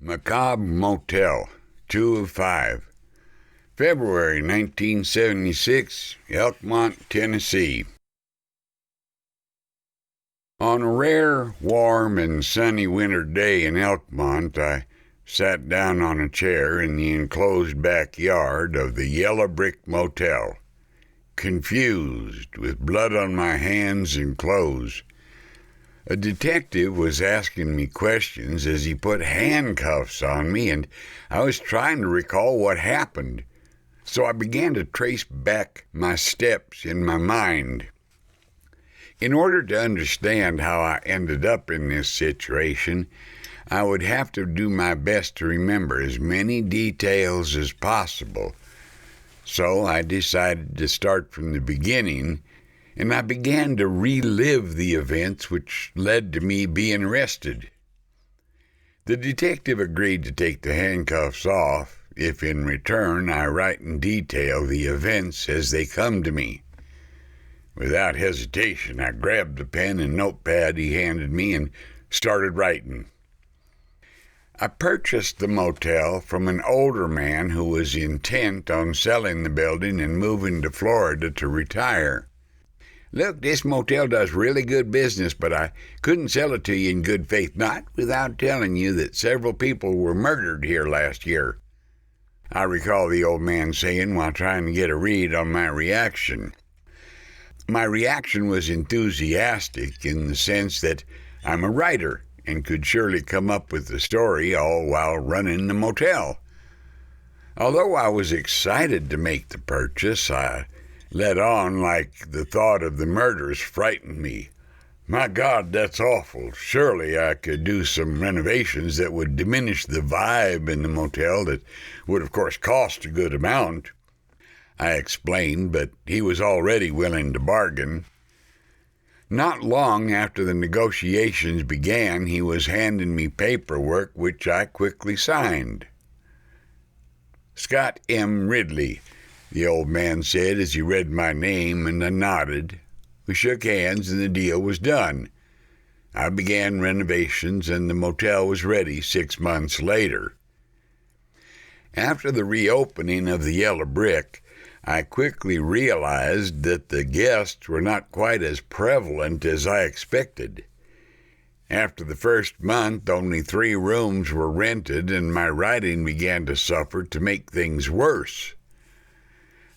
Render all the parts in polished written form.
Macabre Motel, 2 of 5. February 1976, Elkmont, Tennessee. On a rare, warm, and sunny winter day in Elkmont, I sat down on a chair in the enclosed backyard of the Yellow Brick Motel, confused, with blood on my hands and clothes. A detective was asking me questions as he put handcuffs on me, and I was trying to recall what happened. So I began to trace back my steps in my mind. In order to understand how I ended up in this situation, I would have to do my best to remember as many details as possible. So I decided to start from the beginning, and I began to relive the events which led to me being arrested. The detective agreed to take the handcuffs off if in return I write in detail the events as they come to me. Without hesitation, I grabbed the pen and notepad he handed me and started writing. I purchased the motel from an older man who was intent on selling the building and moving to Florida to retire. Look, this motel does really good business, but I couldn't sell it to you in good faith, not without telling you that several people were murdered here last year, I recall the old man saying while trying to get a read on my reaction. My reaction was enthusiastic in the sense that I'm a writer and could surely come up with the story all while running the motel. Although I was excited to make the purchase, I let on like the thought of the murders frightened me. My God, that's awful. Surely I could do some renovations that would diminish the vibe in the motel that would, of course, cost a good amount. I explained, but he was already willing to bargain. Not long after the negotiations began, he was handing me paperwork which I quickly signed. Scott M. Ridley, the old man said as he read my name, and I nodded. We shook hands and the deal was done. I began renovations and the motel was ready 6 months later. After the reopening of the Yellow Brick, I quickly realized that the guests were not quite as prevalent as I expected. After the first month, only 3 rooms were rented, and my writing began to suffer to make things worse.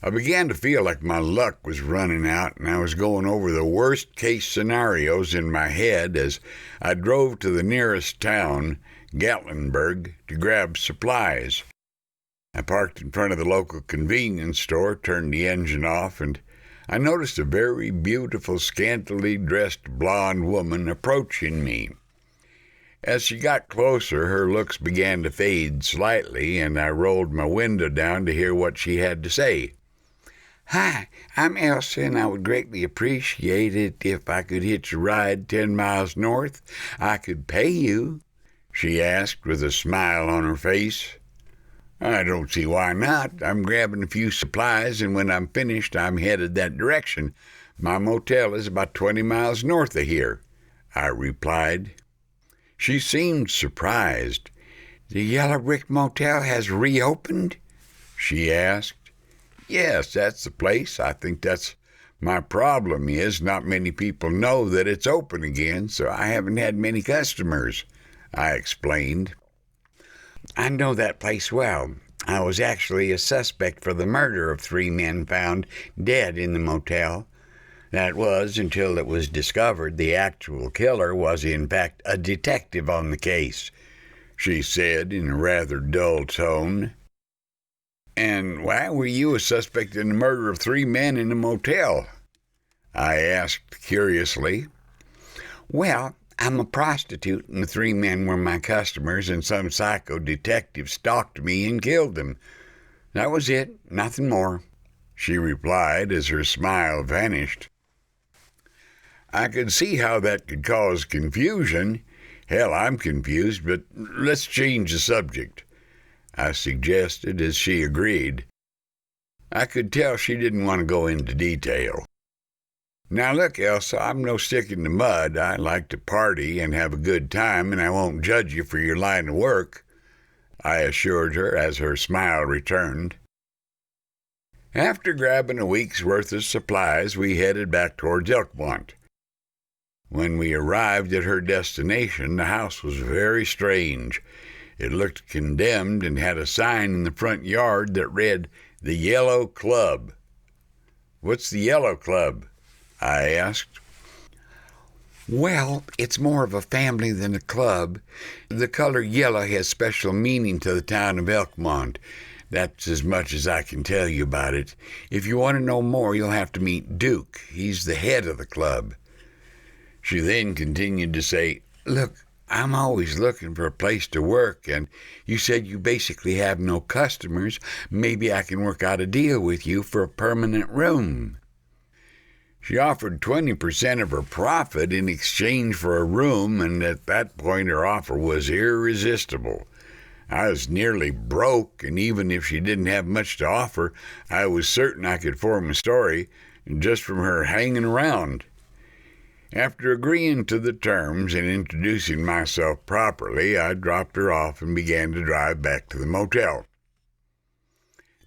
I began to feel like my luck was running out, and I was going over the worst-case scenarios in my head as I drove to the nearest town, Gatlinburg, to grab supplies. I parked in front of the local convenience store, turned the engine off, and I noticed a very beautiful, scantily dressed blonde woman approaching me. As she got closer, her looks began to fade slightly, and I rolled my window down to hear what she had to say. "Hi, I'm Elsa, and I would greatly appreciate it if I could hitch a ride 10 miles north. I could pay you," she asked with a smile on her face. "I don't see why not. I'm grabbing a few supplies, and when I'm finished, I'm headed that direction. My motel is about 20 miles north of here," I replied. She seemed surprised. "The Yellow Brick Motel has reopened?" she asked. "Yes, that's the place. I think that's my problem is not many people know that it's open again, so I haven't had many customers," I explained. "I know that place well. I was actually a suspect for the murder of 3 men found dead in the motel. That was until it was discovered the actual killer was in fact a detective on the case," she said in a rather dull tone. "And why were you a suspect in the murder of 3 men in the motel?" I asked curiously. "Well, I'm a prostitute, and the 3 men were my customers, and some psycho detective stalked me and killed them. That was it, nothing more," she replied as her smile vanished. I could see how that could cause confusion. Hell, I'm confused, but let's change the subject, I suggested as she agreed. I could tell she didn't want to go into detail. "Now look, Elsa, I'm no stick in the mud. I like to party and have a good time, and I won't judge you for your line of work. I assured her as her smile returned. After grabbing a week's worth of supplies, we headed back towards Elkmont. When we arrived at her destination, the house was very strange. It looked condemned and had a sign in the front yard that read, "The Yellow Club." "What's the Yellow Club?" I asked. "Well, it's more of a family than a club. The color yellow has special meaning to the town of Elkmont. That's as much as I can tell you about it. If you want to know more, you'll have to meet Duke. He's the head of the club." She then continued to say, "Look, I'm always looking for a place to work, and you said you basically have no customers. Maybe I can work out a deal with you for a permanent room." She offered 20% of her profit in exchange for a room, and at that point her offer was irresistible. I was nearly broke, and even if she didn't have much to offer, I was certain I could form a story just from her hanging around. After agreeing to the terms and introducing myself properly, I dropped her off and began to drive back to the motel.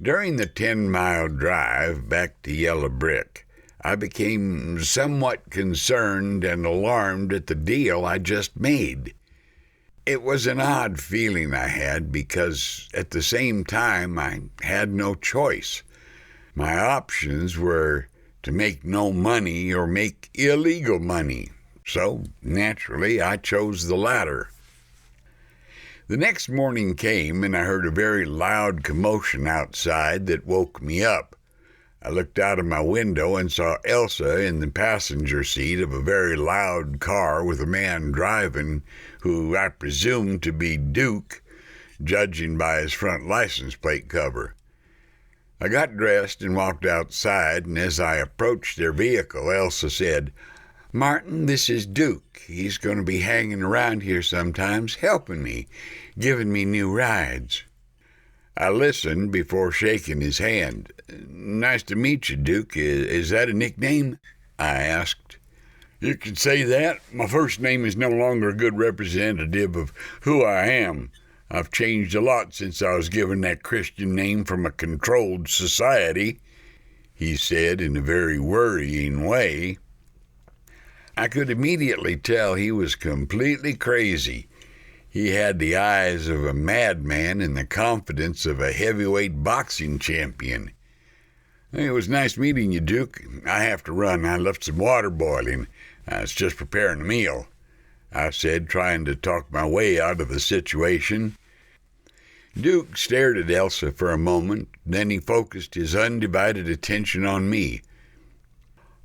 During the 10-mile drive back to Yellow Brick, I became somewhat concerned and alarmed at the deal I just made. It was an odd feeling I had because at the same time I had no choice. My options were to make no money or make illegal money, so naturally I chose the latter. The next morning came and I heard a very loud commotion outside that woke me up. I looked out of my window and saw Elsa in the passenger seat of a very loud car with a man driving who I presumed to be Duke, judging by his front license plate cover. I got dressed and walked outside, and as I approached their vehicle, Elsa said, "Martin, this is Duke. He's going to be hanging around here sometimes, helping me, giving me new rides." I listened before shaking his hand. "Nice to meet you, Duke. Is that a nickname?" I asked. "You could say that. My first name is no longer a good representative of who I am. I've changed a lot since I was given that Christian name from a controlled society," he said in a very worrying way. I could immediately tell he was completely crazy. He had the eyes of a madman and the confidence of a heavyweight boxing champion. "It was nice meeting you, Duke. I have to run. I left some water boiling. I was just preparing a meal," I said, trying to talk my way out of the situation. Duke stared at Elsa for a moment, then he focused his undivided attention on me.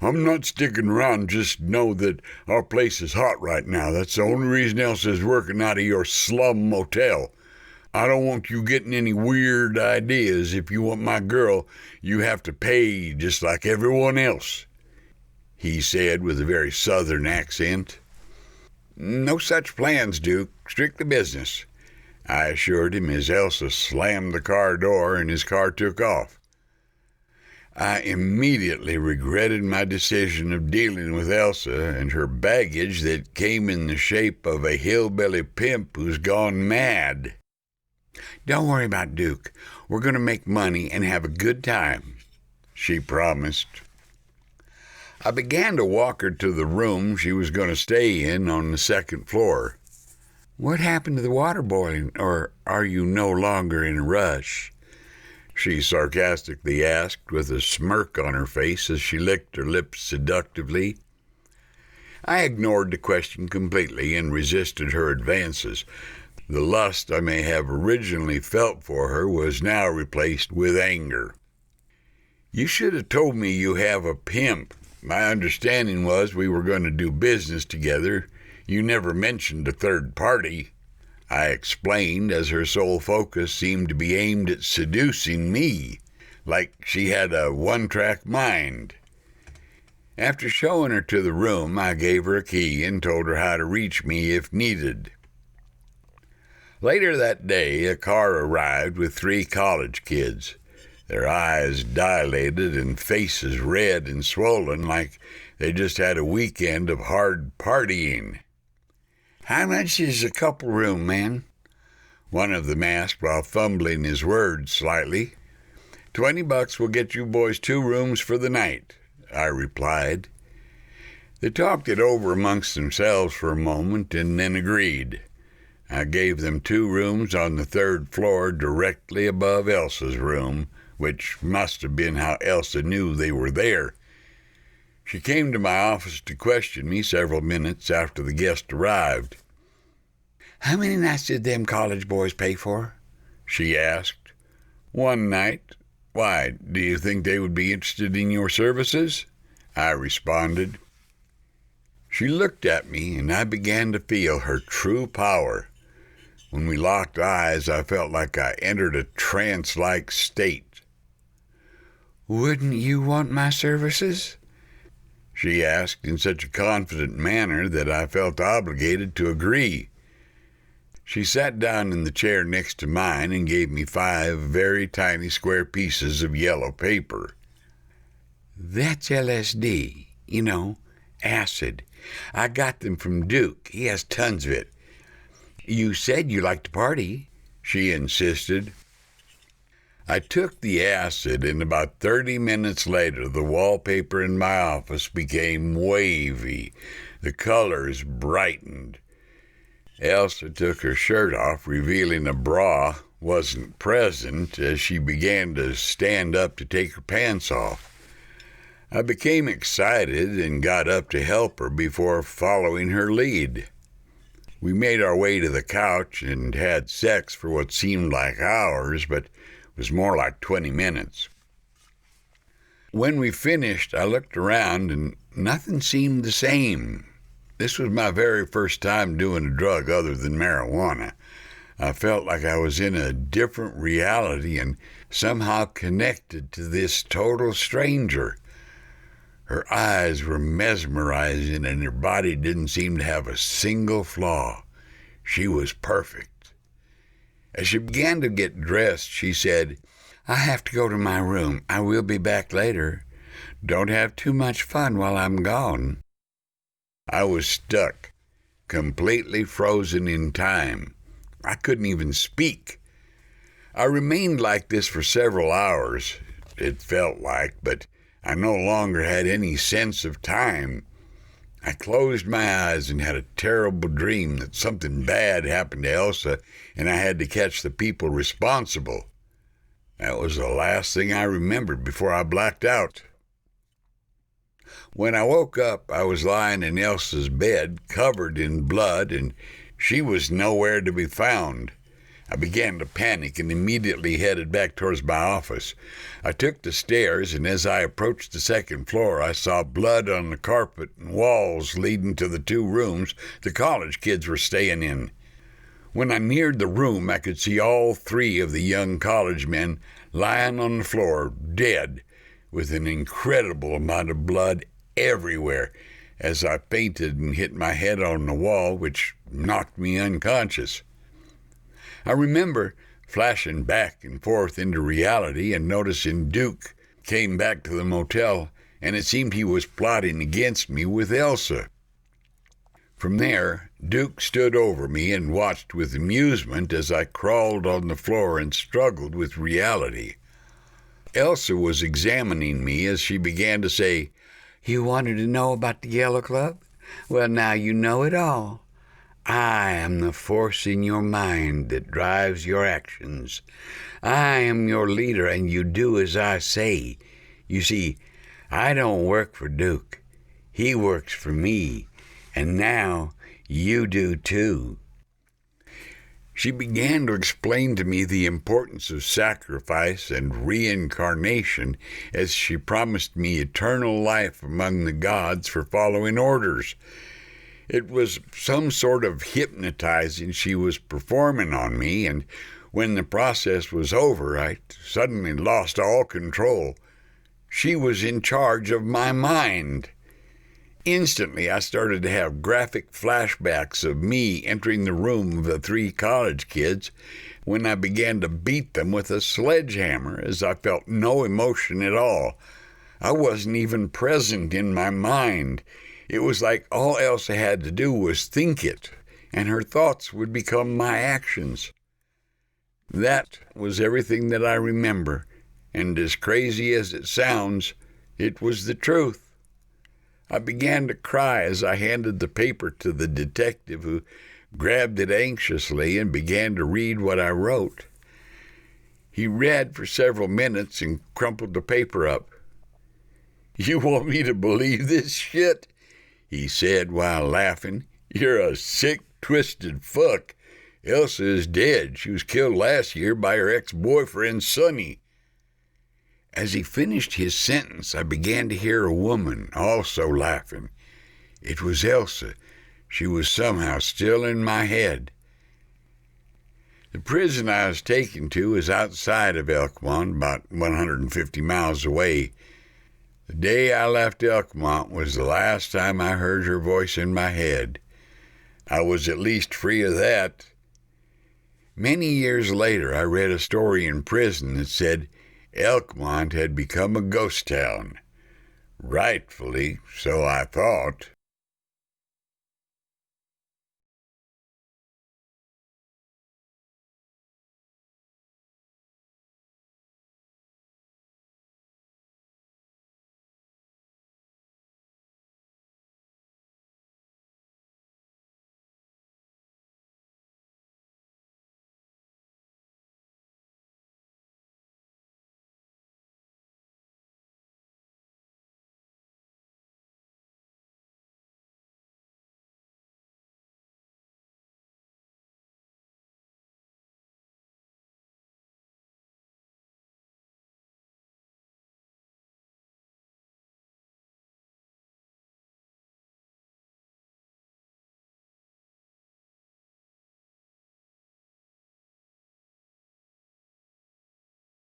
"I'm not sticking around. Just know that our place is hot right now. That's the only reason Elsa's working out of your slum motel. I don't want you getting any weird ideas. If you want my girl, you have to pay just like everyone else," he said with a very southern accent. "No such plans, Duke. Strictly business," I assured him as Elsa slammed the car door and his car took off. I immediately regretted my decision of dealing with Elsa and her baggage that came in the shape of a hillbilly pimp who's gone mad. "Don't worry about Duke. We're going to make money and have a good time," she promised. I began to walk her to the room she was going to stay in on the second floor. "What happened to the water boiling, or are you no longer in a rush?" she sarcastically asked with a smirk on her face as she licked her lips seductively. I ignored the question completely and resisted her advances. The lust I may have originally felt for her was now replaced with anger. "You should have told me you have a pimp. My understanding was we were going to do business together. You never mentioned a third party," I explained as her sole focus seemed to be aimed at seducing me, like she had a one-track mind. After showing her to the room, I gave her a key and told her how to reach me if needed. Later that day, a car arrived with 3 college kids, their eyes dilated and faces red and swollen like they just had a weekend of hard partying. "How much is a couple room, man?" one of them asked while fumbling his words slightly. $20 will get you boys 2 rooms for the night, I replied. They talked it over amongst themselves for a moment and then agreed. I gave them 2 rooms on the 3rd floor directly above Elsa's room, which must have been how Elsa knew they were there. She came to my office to question me several minutes after the guest arrived. "How many nights did them college boys pay for?" she asked. "1 night. Why, do you think they would be interested in your services?" I responded. She looked at me, and I began to feel her true power. When we locked eyes, I felt like I entered a trance-like state. "Wouldn't you want my services?" she asked in such a confident manner that I felt obligated to agree. She sat down in the chair next to mine and gave me 5 very tiny square pieces of yellow paper. "That's LSD, acid. I got them from Duke. He has tons of it. You said you liked to party," she insisted. I took the acid, and about 30 minutes later the wallpaper in my office became wavy. The colors brightened. Elsa took her shirt off, revealing a bra wasn't present, as she began to stand up to take her pants off. I became excited and got up to help her before following her lead. We made our way to the couch and had sex for what seemed like hours, but was more like 20 minutes. When we finished, I looked around and nothing seemed the same. This was my very first time doing a drug other than marijuana. I felt like I was in a different reality and somehow connected to this total stranger. Her eyes were mesmerizing, and her body didn't seem to have a single flaw. She was perfect. As she began to get dressed, she said, "I have to go to my room. I will be back later. Don't have too much fun while I'm gone." I was stuck, completely frozen in time. I couldn't even speak. I remained like this for several hours, it felt like, but I no longer had any sense of time. I closed my eyes and had a terrible dream that something bad happened to Elsa and I had to catch the people responsible. That was the last thing I remembered before I blacked out. When I woke up, I was lying in Elsa's bed, covered in blood, and she was nowhere to be found. I began to panic and immediately headed back towards my office. I took the stairs, and as I approached the 2nd floor, I saw blood on the carpet and walls leading to the 2 rooms the college kids were staying in. When I neared the room, I could see all 3 of the young college men lying on the floor, dead, with an incredible amount of blood everywhere, as I fainted and hit my head on the wall, which knocked me unconscious. I remember flashing back and forth into reality and noticing Duke came back to the motel, and it seemed he was plotting against me with Elsa. From there, Duke stood over me and watched with amusement as I crawled on the floor and struggled with reality. Elsa was examining me as she began to say, "You wanted to know about the Yellow Club? Well, now you know it all. I am the force in your mind that drives your actions. I am your leader, and you do as I say. You see, I don't work for Duke. He works for me, and now you do too." She began to explain to me the importance of sacrifice and reincarnation as she promised me eternal life among the gods for following orders. It was some sort of hypnotizing she was performing on me, and when the process was over, I suddenly lost all control. She was in charge of my mind. Instantly, I started to have graphic flashbacks of me entering the room of the 3 college kids when I began to beat them with a sledgehammer, as I felt no emotion at all. I wasn't even present in my mind. It was like all Elsa had to do was think it, and her thoughts would become my actions. That was everything that I remember, and as crazy as it sounds, it was the truth. I began to cry as I handed the paper to the detective, who grabbed it anxiously and began to read what I wrote. He read for several minutes and crumpled the paper up. "You want me to believe this shit?" he said while laughing. "You're a sick, twisted fuck. Elsa is dead. She was killed last year by her ex-boyfriend, Sonny." As he finished his sentence, I began to hear a woman also laughing. It was Elsa. She was somehow still in my head. The prison I was taken to is outside of Elkmont, about 150 miles away. The day I left Elkmont was the last time I heard her voice in my head. I was at least free of that. Many years later, I read a story in prison that said Elkmont had become a ghost town. Rightfully, so I thought.